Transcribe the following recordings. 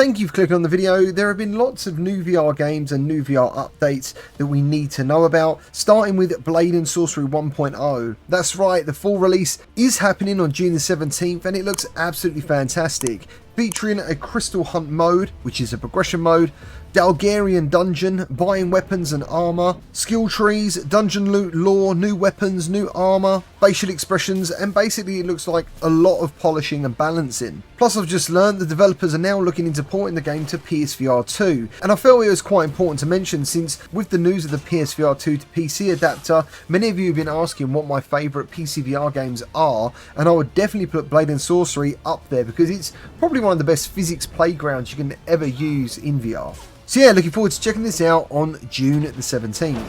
Thank you for clicking on the video. There have been lots of new VR games and new VR updates that we need to know about, starting with Blade and Sorcery 1.0. That's right, the full release is happening on June the 17th and it looks absolutely fantastic, featuring a Crystal Hunt mode, which is a progression mode, Dalgarian Dungeon, buying weapons and armor, skill trees, dungeon loot, lore, new weapons, new armor, facial expressions, and basically it looks like a lot of polishing and balancing. Plus I've just learned the developers are now looking into porting the game to PSVR2, and I felt it was quite important to mention since with the news of the PSVR2 to PC adapter, many of you have been asking what my favourite PCVR games are, and I would definitely put Blade and Sorcery up there because it's probably one of the best physics playgrounds you can ever use in VR. So yeah, looking forward to checking this out on June the 17th.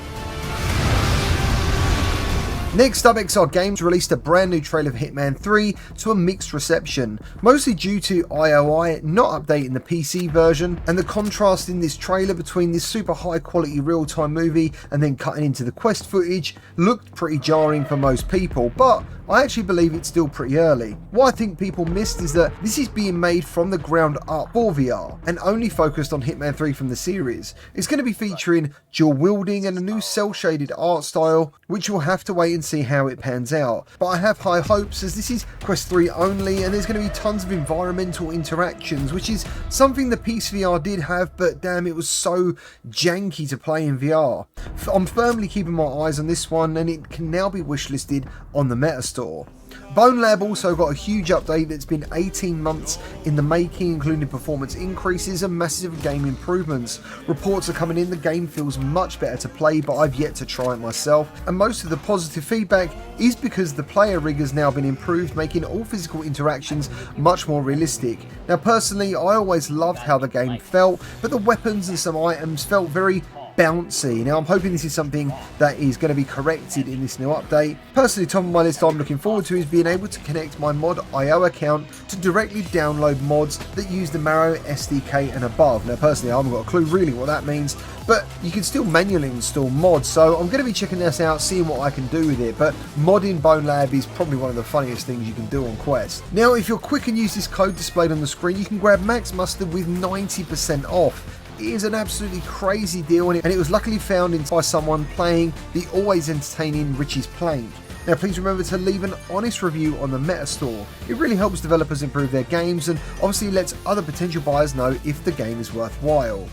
Next up, XR Games released a brand new trailer of Hitman 3 to a mixed reception, mostly due to IOI not updating the PC version, and the contrast in this trailer between this super high quality real-time movie and then cutting into the quest footage looked pretty jarring for most people, but I actually believe it's still pretty early. What I think people missed is that this is being made from the ground up for VR and only focused on Hitman 3 from the series. It's going to be featuring dual wielding and a new cel-shaded art style, which we'll have to wait and see how it pans out. But I have high hopes as this is Quest 3 only and there's going to be tons of environmental interactions, which is something the PSVR did have, but damn, it was so janky to play in VR. I'm firmly keeping my eyes on this one and it can now be wishlisted on the Meta Store. Bonelab also got a huge update that's been 18 months in the making, including performance increases and massive game improvements. Reports are coming in, the game feels much better to play, but I've yet to try it myself, and most of the positive feedback is because the player rig has now been improved, making all physical interactions much more realistic. Now personally, I always loved how the game felt, but the weapons and some items felt very bouncy. Now I'm hoping this is something that is going to be corrected in this new update. Personally, top of my list I'm looking forward to is being able to connect my mod.io account to directly download mods that use the Marrow SDK and above. Now personally I haven't got a clue really what that means, but you can still manually install mods, so I'm going to be checking this out, seeing what I can do with it. But modding Bonelab is probably one of the funniest things you can do on Quest. Now if you're quick and use this code displayed on the screen, you can grab Max Mustard with 90% off. It is an absolutely crazy deal, and it was luckily found by someone playing the always entertaining Richie's Plank. Now please remember to leave an honest review on the Meta Store. It really helps developers improve their games and obviously lets other potential buyers know if the game is worthwhile.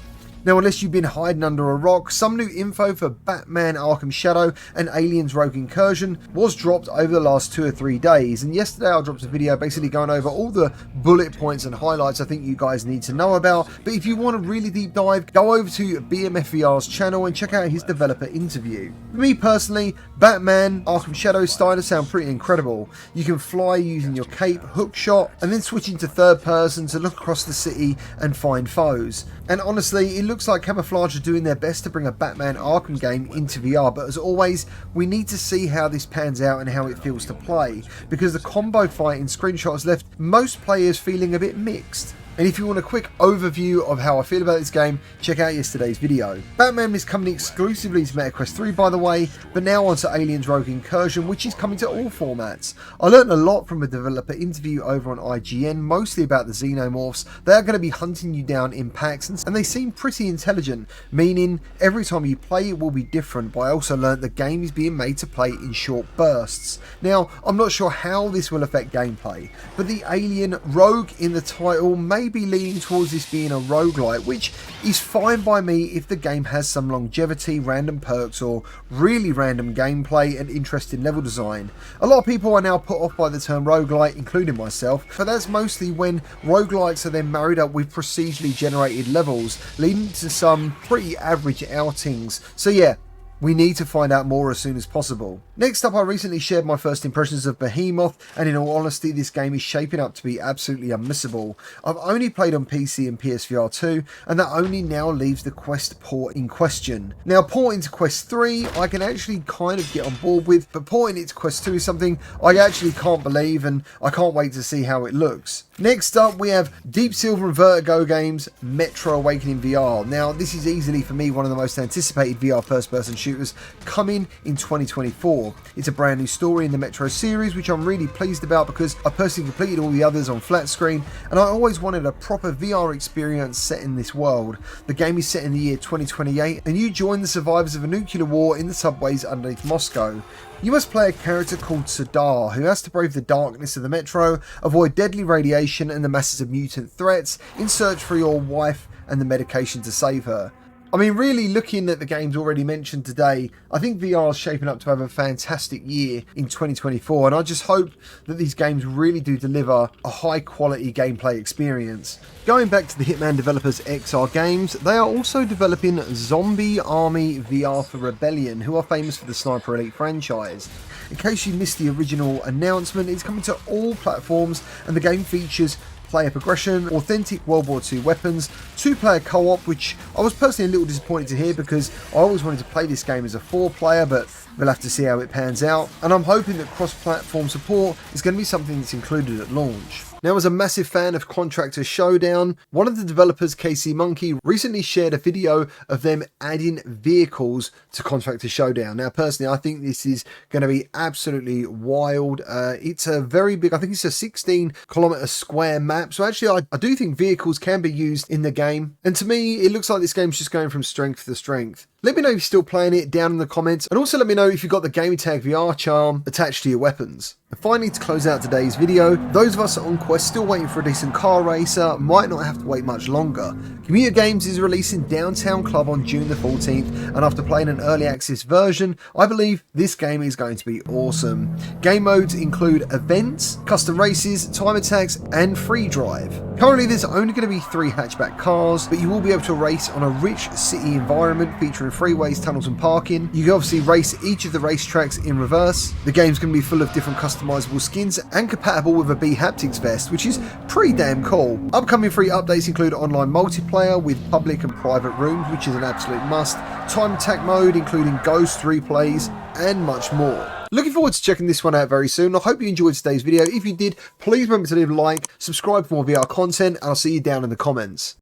Now unless you've been hiding under a rock, some new info for Batman Arkham Shadow and Aliens Rogue Incursion was dropped over the last 2 or 3 days, and yesterday I dropped a video basically going over all the bullet points and highlights I think you guys need to know about. But if you want a really deep dive, go over to BMFVR's channel and check out his developer interview. For me personally, Batman Arkham Shadow starting to sound pretty incredible. You can fly using your cape, hook shot, and then switch into third person to look across the city and find foes. And honestly, it looks like Camouflage are doing their best to bring a Batman Arkham game into VR, but as always, we need to see how this pans out and how it feels to play, because the combo fight in screenshots left most players feeling a bit mixed. And if you want a quick overview of how I feel about this game, check out yesterday's video. Batman is coming exclusively to MetaQuest 3 by the way, but now on to Aliens Rogue Incursion, which is coming to all formats. I learned a lot from a developer interview over on IGN, mostly about the xenomorphs. They are going to be hunting you down in packs, and they seem pretty intelligent, meaning every time you play it will be different, but I also learned the game is being made to play in short bursts. Now, I'm not sure how this will affect gameplay, but the alien rogue in the title may be leaning towards this being a roguelite, which is fine by me if the game has some longevity, random perks, or really random gameplay and interesting level design. A lot of people are now put off by the term roguelite, including myself, but that's mostly when roguelites are then married up with procedurally generated levels, leading to some pretty average outings. So yeah, we need to find out more as soon as possible. Next up, I recently shared my first impressions of Behemoth, and in all honesty, this game is shaping up to be absolutely unmissable. I've only played on PC and PSVR2, and that only now leaves the Quest port in question. Now, porting to Quest 3, I can actually kind of get on board with, but porting it to Quest 2 is something I actually can't believe, and I can't wait to see how it looks. Next up, we have Deep Silver and Vertigo Games' Metro Awakening VR. Now, this is easily for me one of the most anticipated VR first-person shooters coming in 2024. 4. It's a brand new story in the Metro series, which I'm really pleased about because I personally completed all the others on flat screen, and I always wanted a proper VR experience set in this world. The game is set in the year 2028, and you join the survivors of a nuclear war in the subways underneath Moscow. You must play a character called Saber, who has to brave the darkness of the Metro, avoid deadly radiation and the masses of mutant threats, in search for your wife and the medication to save her. I mean, really, looking at the games already mentioned today, I think VR is shaping up to have a fantastic year in 2024, and I just hope that these games really do deliver a high quality gameplay experience. Going back to the Hitman developers XR Games, they are also developing Zombie Army VR for Rebellion, who are famous for the Sniper Elite franchise. In case you missed the original announcement, it's coming to all platforms, and the game features player progression, authentic World War II weapons, 2-player co-op, which I was personally a little disappointed to hear because I always wanted to play this game as a 4-player, but we'll have to see how it pans out. And I'm hoping that cross-platform support is going to be something that's included at launch. Now, as a massive fan of Contractors Showdown, one of the developers, KC Monkey, recently shared a video of them adding vehicles to Contractors Showdown. Now, personally, I think this is going to be absolutely wild. It's a very big, I think it's a 16-kilometer square map. So actually, I do think vehicles can be used in the game. And to me, it looks like this game's just going from strength to strength. Let me know if you're still playing it down in the comments, and also let me know if you've got the Gamertag VR charm attached to your weapons. And finally, to close out today's video, those of us on Quest still waiting for a decent car racer might not have to wait much longer. Commuter Games is releasing Downtown Club on June the 14th, and after playing an early access version, I believe this game is going to be awesome. Game modes include events, custom races, time attacks, and free drive. Currently, there's only going to be 3 hatchback cars, but you will be able to race on a rich city environment featuring freeways, tunnels, and parking. You can obviously race each of the racetracks in reverse. The game's going to be full of different customizable skins and compatible with a B haptics vest, which is pretty damn cool. Upcoming free updates include online multiplayer with public and private rooms, which is an absolute must, time attack mode including ghost replays, and much more. Looking forward to checking this one out very soon. I hope you enjoyed today's video. If you did, please remember to leave a like, subscribe for more VR content, and I'll see you down in the comments.